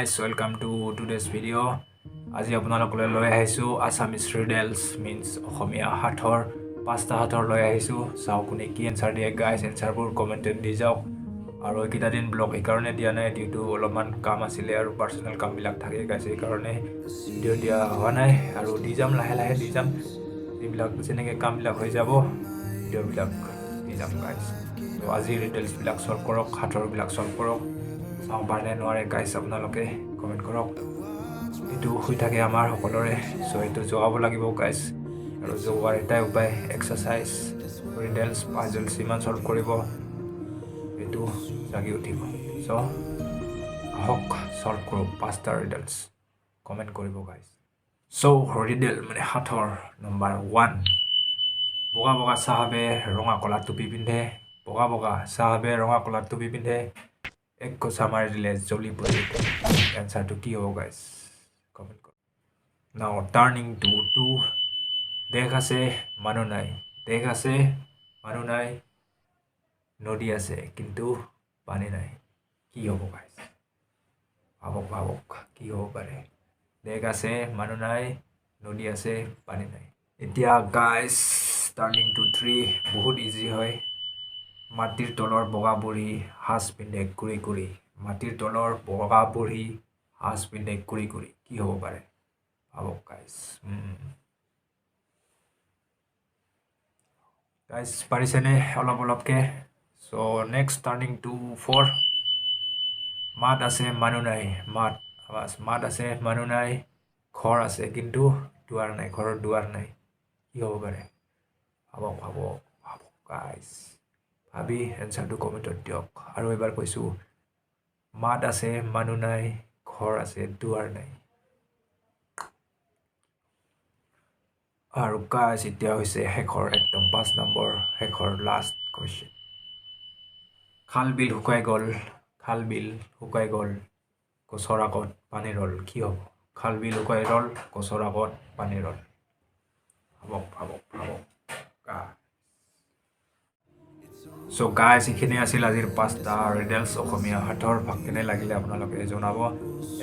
guys, welcome to today's video. আজি আপোনালোকলৈ লৈ আহিছো Assamese riddles means অসমীয়া হাতৰ পাঁচটা হাতৰ লৈ আহিছো চাও কোনে কি এনসাৰ দিয়ে গাইস এনসাৰবোৰ কমেন্টত দি যাওক আৰু এইকেইটা দিন ব্লগ এই কাৰণে দিয়া নাই ডিউটো অলপমান কাম আছিল আৰু পাৰ্সোনাল কাম বিলাক থাকে গাইস এই কাৰণে ভিডিও দিয়া হোৱা নাই আৰু দি যাম লাহে লাহে দি যাম এইবিলাক যেনেকৈ কাম বিলাক হৈ যাব ভিডিও বিলাক দি যাম গাইস তো আজি riddles বিলাক সলভ কৰক হাতৰ বিলাক সলভ কৰক চাও পাৰে নোৱাৰে গাইস আপোনালোকে কমেন্ট কৰক এটো হৈ থাকে আমাৰ সকলোৰে সো এটো জবাব লাগিব গাইস আৰু জবাবৰ এটাই উপায় এক্সাৰসাইজ riddles puzzle সিমান সলভ কৰিব এটো জাগি উঠিব সো আহক সলভ কৰক পাঁচটা riddles কমেন্ট কৰিব গাইস সো riddle মানে হাতৰ নম্বৰ 1 বগা বগা সাহাবে ৰঙা কলা টুপি পিন্ধে বগা বগা সাহাবে ৰঙা কলা টুপি পিন্ধে এক কোছা মাৰি দিলে জ্বলি পৰি এনসাৰটো কি হ'ব গাইস কমেন্ট কৰক নাও টার্নিং টু 2 দেখ আছে মানুহ নাই দেখ আছে মানুহ নাই নদী আছে কিন্তু পানী নাই কি হ'ব গাইস ভাবক ভাবক কি হ'ব পাৰে দেখ আছে মানুহ নাই নদী আছে পানী নাই এতিয়া গাইস টার্নিং টু 3 বহুত ইজি হয় মাটিৰ তলৰ বগা বুঢ়ী হাঁস পিন্ধে কুৰি কুৰি মাটিৰ তলৰ বগা বুঢ়ী হাঁস পিন্ধে কুৰি কুৰি কি হ'ব পাৰে ভাবক গাইস গাইস পাৰিছেনে অলপ অলপকে সো নেক্সট টাৰ্নিং টু 4 মাত আছে মানুহ নাই মাত আৱাজ মাত আছে মানুহ নাই ঘৰ আছে কিন্তু দুৱাৰ নাই ঘৰৰ দুৱাৰ নাই কি হ'ব পাৰে ভাবক ভাবক ভাবক গাইস ভাবি এনসাৰটো কমেন্টত দিয়ক আৰু এবাৰ কৈছো মাত আছে মানুহ নাই ঘৰ আছে দুৱাৰ নাই আৰু গাইস এতিয়া হৈছে শেষৰ একদম 5 নম্বৰ শেষৰ লাষ্ট কোৱেশ্চন খাল বিল শুকাই গল গছৰ আগত পানী ৰল কি হ'ব খাল বিল শুকাই ৰল গছৰ আগত পানী ৰল ভাবক ভাবক ভাবক সো গাইস এখানে আছিল আজিৰ পাঁচটা riddles অসমীয়া হাতৰ ভাগকেনে লাগিলে আপোনালোকে জনাব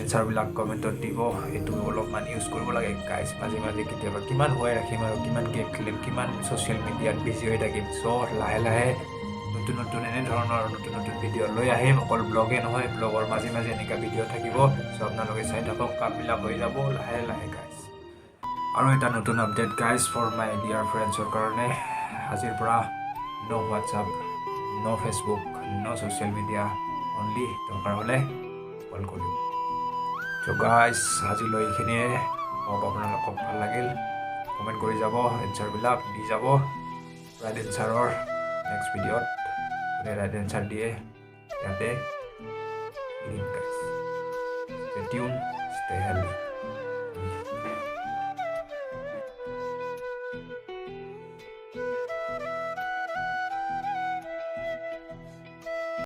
এনসাৰ বিলাক কমেন্টত দিব এটো অলপমান ইউজ কৰিব লাগে গাইস মাজে মাজে কেতিয়াবা কিমান হৈ ৰাখিম আৰু কিমান ক্লিপ কিমান সোশ্যাল মিডিয়াত বিজি হৈ থাকিম সো লাহে লাহে নতুন নতুন এনে ধৰণৰ নতুন নতুন ভিডিও লৈ আহিম অকল ব্লগে নহয় ব্লগৰ মাজে মাজে এনেকা ভিডিও থাকিব সো আপোনালোকে চাই থাকক কাম বিলাক হৈ যাব লাহে লাহে গাইস আৰু এটা নতুন update guys for my dear ফ্ৰেণ্ডছৰ কাৰণে আজিৰ পৰা no WhatsApp no Facebook no social media only দৰকাৰ হলে কল কৰিম সো গাইস আজিলৈ এইখিনিয়ে হ'ব আপোনালোকক ভাল লাগিল কমেন্ট কৰি যাব এনসাৰ বিলাক দি যাব ৰাইট এনসাৰৰ নেক্সট ভিডিওত কোনে ৰাইট এনসাৰ দিয়ে ইয়াতে দিম guys stay tuned stay healthy